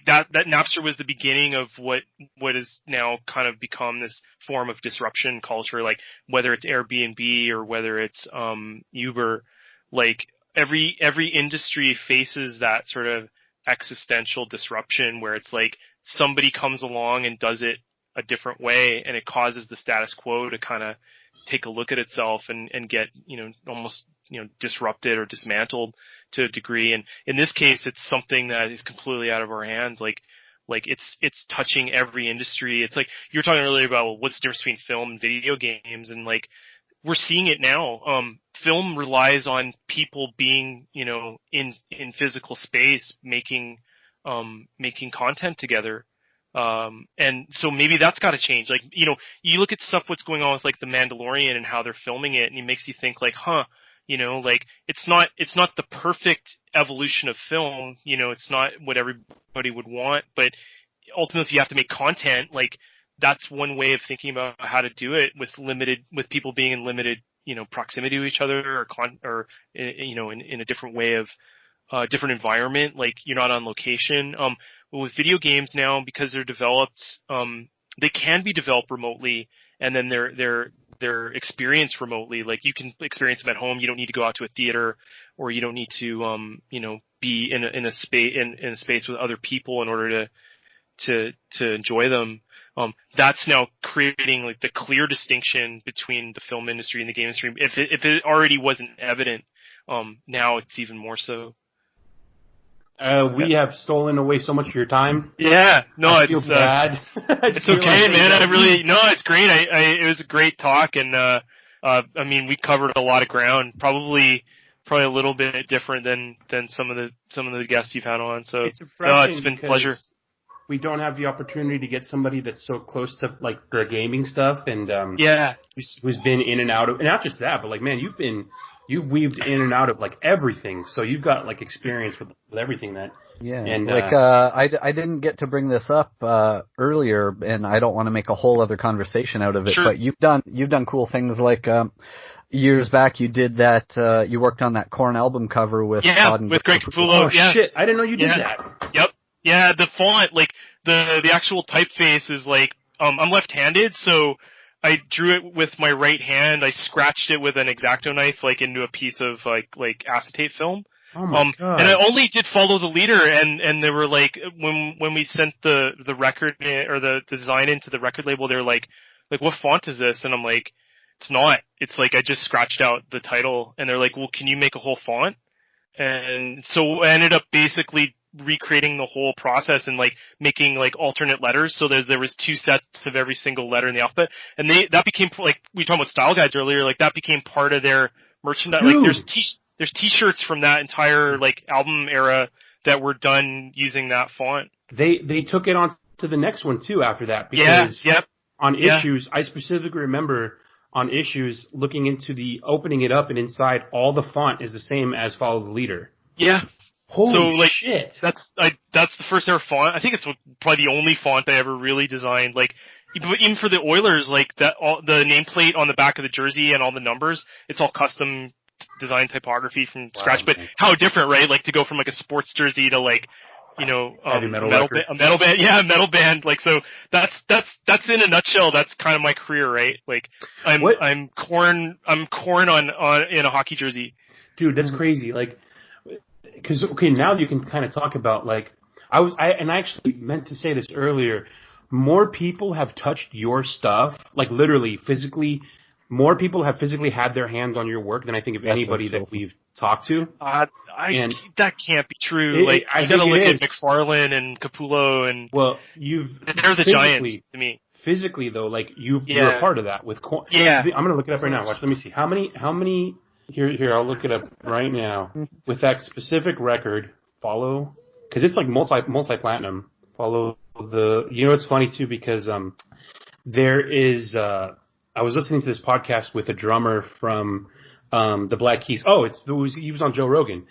Speaker 2: that Napster was the beginning of what has now kind of become this form of disruption culture. Whether it's Airbnb or whether it's Uber, every industry faces that sort of existential disruption where it's somebody comes along and does it a different way, and it causes the status quo to kind of take a look at itself and get almost disrupted or dismantled to a degree. And in this case, it's something that is completely out of our hands. It's touching every industry. It's you were talking earlier about what's the difference between film and video games, and we're seeing it now. Film relies on people being, in physical space, making content together. And so maybe that's got to change. You look at stuff, what's going on with The Mandalorian and how they're filming it, and it makes you think it's not the perfect evolution of film. It's not what everybody would want, but ultimately if you have to make content, that's one way of thinking about how to do it with people being in limited, proximity to each other or in a different way of, different environment. You're not on location. But with video games now, because they're developed, they can be developed remotely, and then they're experienced remotely. You can experience them at home. You don't need to go out to a theater, or you don't need to, be in a space with other people in order to enjoy them. That's now creating the clear distinction between the film industry and the game industry. If it already wasn't evident, now it's even more so.
Speaker 1: We have stolen away so much of your time.
Speaker 2: Yeah, no,
Speaker 1: I feel bad.
Speaker 2: It's okay, man. It's great. It was a great talk, and I mean, we covered a lot of ground. Probably a little bit different than some of the guests you've had on. So it's been a pleasure.
Speaker 1: We don't have the opportunity to get somebody that's so close to like their gaming stuff, and who's been in and out of, and not just that, but like, man, you've weaved in and out of like everything, so you've got like experience with everything that.
Speaker 3: Yeah,
Speaker 1: and
Speaker 3: I didn't get to bring this up earlier, and I don't want to make a whole other conversation out of it. Sure. But you've done cool things like years back you did that. You worked on that Korn album cover with Todd and
Speaker 2: with Greg Capullo.
Speaker 1: Oh shit! I didn't know you did that.
Speaker 2: Yep. Yeah, the font, like the actual typeface is like I'm left-handed, so I drew it with my right hand. I scratched it with an X-Acto knife, like into a piece of like acetate film.
Speaker 1: Oh my God.
Speaker 2: And I only did follow the leader, and they were like, when we sent the record or the design into the record label, they're like what font is this? And I'm like, it's not. It's like I just scratched out the title, and they're like, well, can you make a whole font? And so I ended up basically recreating the whole process and like making like alternate letters. So there was 2 sets of every single letter in the alphabet, and that became, like we were talking about style guides earlier, like that became part of their merchandise.
Speaker 1: Dude.
Speaker 2: Like there's t-shirts from that entire like album era that were done using that font.
Speaker 1: They took it on to the next one too after that, because on Issues, I specifically remember on Issues looking into opening it up, and inside all the font is the same as Follow the Leader.
Speaker 2: Yeah.
Speaker 1: Holy shit!
Speaker 2: That's the first ever font. I think it's probably the only font I ever really designed. Like, even for the Oilers, like the nameplate on the back of the jersey and all the numbers, it's all custom design typography from scratch. But how different, right? Like to go from like a sports jersey to like, you know,
Speaker 1: a metal
Speaker 2: band. Yeah, a metal band. Like, so that's in a nutshell. That's kind of my career, right? Like, I'm Korn on in a hockey jersey.
Speaker 1: Dude, that's crazy. Like. Because, okay, now you can kind of talk about, like, I actually meant to say this earlier, more people have touched your stuff, like, literally, physically, more people have physically had their hands on your work than I think of anybody that we've talked to.
Speaker 2: That can't be true. I gotta look at McFarlane and Capullo and...
Speaker 1: Well,
Speaker 2: they're the giants to me.
Speaker 1: Physically, though, like, you're a part of that with Korn.
Speaker 2: Yeah.
Speaker 1: I'm gonna look it up right now. Watch, let me see. How many... Here, I'll look it up right now. With that specific record, follow, because it's like multi-platinum. Follow it's funny too, because there is. I was listening to this podcast with a drummer from the Black Keys. He was on Joe Rogan,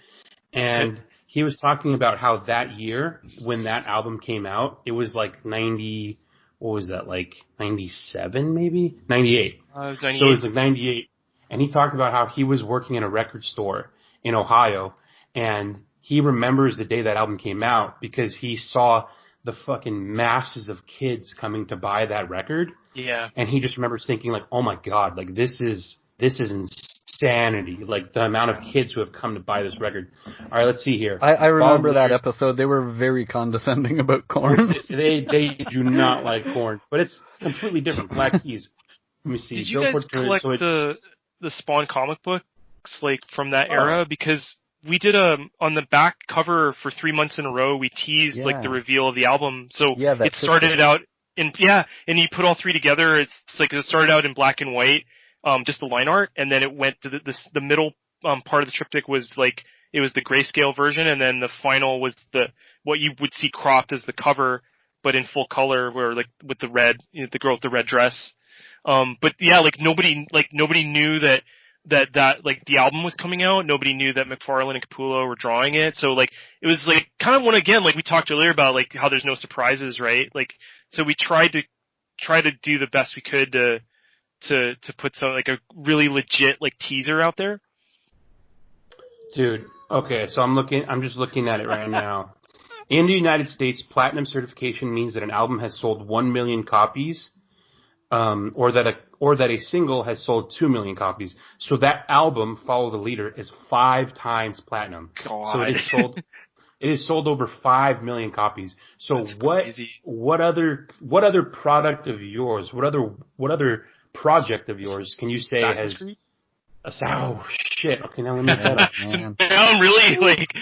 Speaker 1: and he was talking about how that year when that album came out, it was like 90. What was that, like 97 maybe? 98.
Speaker 2: It was 98.
Speaker 1: So it was like 98. And he talked about how he was working in a record store in Ohio, and he remembers the day that album came out because he saw the fucking masses of kids coming to buy that record.
Speaker 2: Yeah.
Speaker 1: And he just remembers thinking like, oh my God, like this is insanity. Like the amount of kids who have come to buy this record. All right, let's see here.
Speaker 3: I remember that episode. They were very condescending about Korn.
Speaker 1: They do not like Korn, but it's completely different. Black Keys. Let me see.
Speaker 2: Did you guys collect the Spawn comic books like from that era? Because we did on the back cover for 3 months in a row, we teased like the reveal of the album. So it started out and you put all 3 together. It's like it started out in black and white, just the line art, and then it went to the middle part of the triptych was like it was the grayscale version, and then the final was what you would see cropped as the cover, but in full color, where like with the red, the girl with the red dress. But yeah, like nobody knew that like the album was coming out. Nobody knew that McFarlane and Capullo were drawing it. So like it was like kind of again, like we talked earlier about like how there's no surprises, right? Like, so we tried to do the best we could to put some like a really legit like teaser out there.
Speaker 1: Dude, okay, so I'm just looking at it right now. In the United States, platinum certification means that an album has sold 1 million copies. Or that a single has sold 2 million copies. So that album, Follow the Leader, is 5 times platinum.
Speaker 2: God.
Speaker 1: So it is sold over 5 million copies. So what other product of yours, what other project of yours can you say
Speaker 2: Assassin's
Speaker 1: has? Oh shit! Okay, now let me look that up.
Speaker 2: Now I'm really like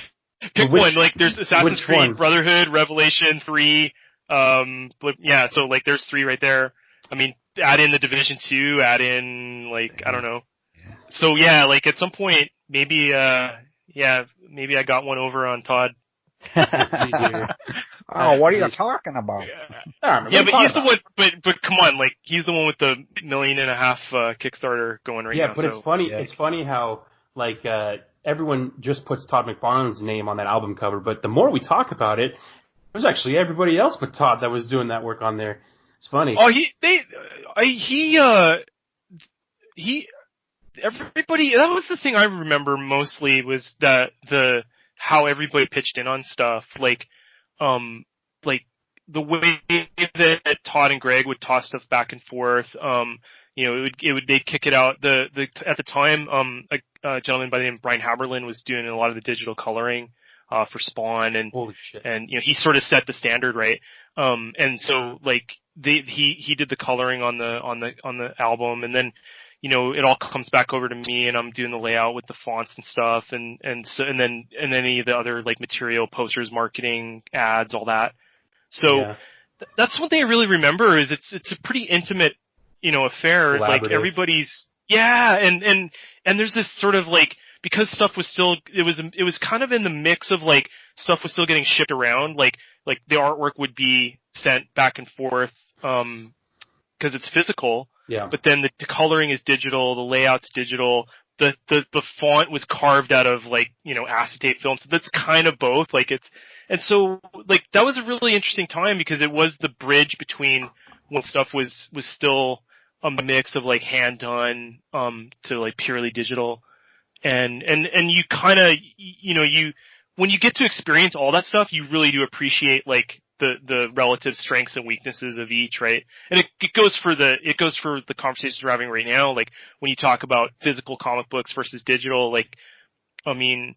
Speaker 2: pick one. Like there's Assassin's Creed Brotherhood, Revelation 3. Yeah, so like there's 3 right there. I mean, add in the Division 2, add in like I don't know. So yeah, like at some point maybe maybe I got one over on Todd.
Speaker 3: Oh, what are you talking about?
Speaker 2: Yeah, but he's the one. But come on, like he's the one with the $1.5 million Kickstarter going right now.
Speaker 1: Yeah, but it's funny. Yeah. It's funny how like everyone just puts Todd McFarlane's name on that album cover, but the more we talk about it, there's actually everybody else but Todd that was doing that work on there. It's funny.
Speaker 2: Oh, everybody. That was the thing I remember mostly was that how everybody pitched in on stuff, like the way that Todd and Greg would toss stuff back and forth. They'd kick it out. At the time, a gentleman by the name of Brian Haberlin was doing a lot of the digital coloring for Spawn, and
Speaker 1: holy shit.
Speaker 2: And he sort of set the standard, right? And so like he did the coloring on the album, and then it all comes back over to me, and I'm doing the layout with the fonts and stuff, and then any of the other like material, posters, marketing, ads, all that. So that's one thing I really remember is it's a pretty intimate, affair. Like everybody's and there's this sort of like, because stuff was still, it was kind of in the mix of like stuff was still getting shipped around, like the artwork would be sent back and forth because it's physical.
Speaker 1: Yeah.
Speaker 2: But then the coloring is digital, the layout's digital, the font was carved out of like, acetate film. So that's kind of both. And so like that was a really interesting time because it was the bridge between when stuff was still a mix of like hand done, to like purely digital. And you kind of, when you get to experience all that stuff, you really do appreciate like the relative strengths and weaknesses of each, right? And it goes for the conversations we're having right now. Like when you talk about physical comic books versus digital, like, I mean,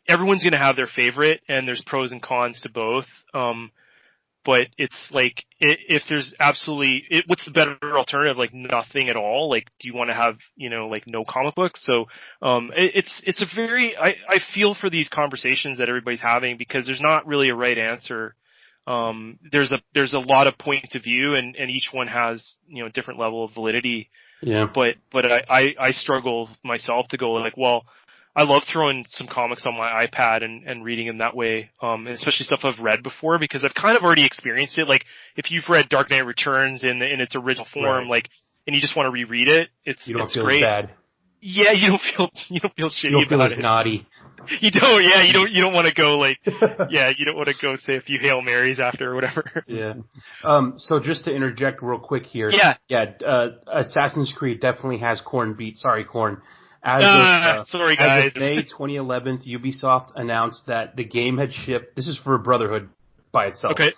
Speaker 2: everyone's going to have their favorite, and there's pros and cons to both. But it's like, if there's what's the better alternative? Like nothing at all? Like, do you want to have, like no comic books? So, it's a very, I feel for these conversations that everybody's having because there's not really a right answer. There's a lot of points of view and each one has, a different level of validity.
Speaker 1: Yeah.
Speaker 2: But I struggle myself to go like, well, I love throwing some comics on my iPad and reading them that way, especially stuff I've read before because I've kind of already experienced it. Like if you've read Dark Knight Returns in its original form,
Speaker 1: right,
Speaker 2: like, and you just want to reread it, it's
Speaker 1: feel
Speaker 2: great.
Speaker 1: Bad.
Speaker 2: Yeah, you don't feel shitty
Speaker 1: you don't feel
Speaker 2: about
Speaker 1: as naughty.
Speaker 2: You don't. Yeah, you don't want to go like, you don't want to go say a few Hail Marys after or whatever.
Speaker 1: Yeah. So just to interject real quick here.
Speaker 2: Yeah.
Speaker 1: Assassin's Creed definitely has Korn beat. Sorry, Korn.
Speaker 2: Sorry guys.
Speaker 1: As of May 2011, Ubisoft announced that the game had shipped, this is for Brotherhood by itself,
Speaker 2: okay.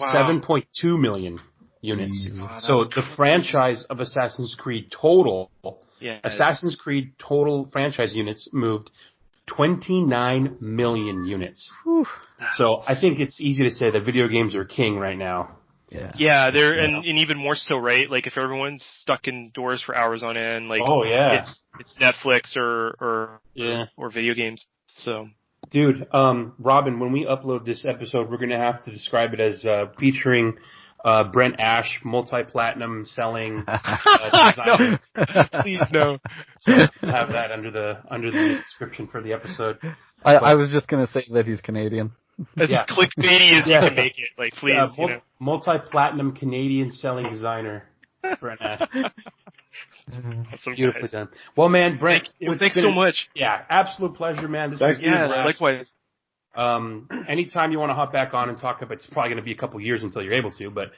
Speaker 2: Wow.
Speaker 1: 7.2 million units. So the franchise of Assassin's Creed total, Assassin's Creed total franchise units moved 29 million units. Whew. So I think it's easy to say that video games are king right now.
Speaker 2: Yeah, they're and even more so, right? Like if everyone's stuck indoors for hours on end, like it's Netflix or video games. So,
Speaker 1: dude, Robin, when we upload this episode, we're gonna have to describe it as featuring Brent Ashe, multi-platinum selling designer.
Speaker 2: No. Please no.
Speaker 1: So have that under the description for the episode.
Speaker 3: I was just gonna say that he's Canadian.
Speaker 2: As clickbaity as you can make it, like please.
Speaker 1: Multi-platinum Canadian selling designer, Brent Ashe.
Speaker 2: Awesome,
Speaker 1: beautifully
Speaker 2: guys.
Speaker 1: done. Well, man, Brent,
Speaker 2: thanks so much.
Speaker 1: Yeah, absolute pleasure, man. This was
Speaker 2: likewise.
Speaker 1: Anytime you want to hop back on and talk about, it's probably going to be a couple years until you're able to, but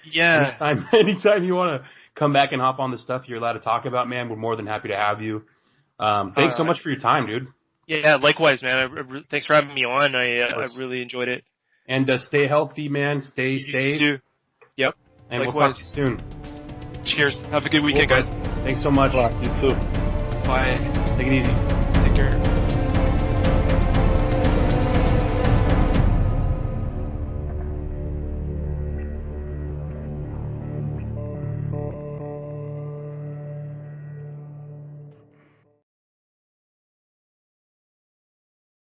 Speaker 1: anytime you want to come back and hop on the stuff you're allowed to talk about, man, we're more than happy to have you. Thanks so much for your time, dude.
Speaker 2: Yeah, likewise, man. Thanks for having me on. I really enjoyed it.
Speaker 1: And stay healthy, man. Stay safe.
Speaker 2: You too. Yep.
Speaker 1: And likewise. We'll talk to you soon.
Speaker 2: Cheers. Have a good weekend, guys.
Speaker 1: Thanks so much.
Speaker 4: You too.
Speaker 2: Bye.
Speaker 1: Take it easy.
Speaker 2: Take care.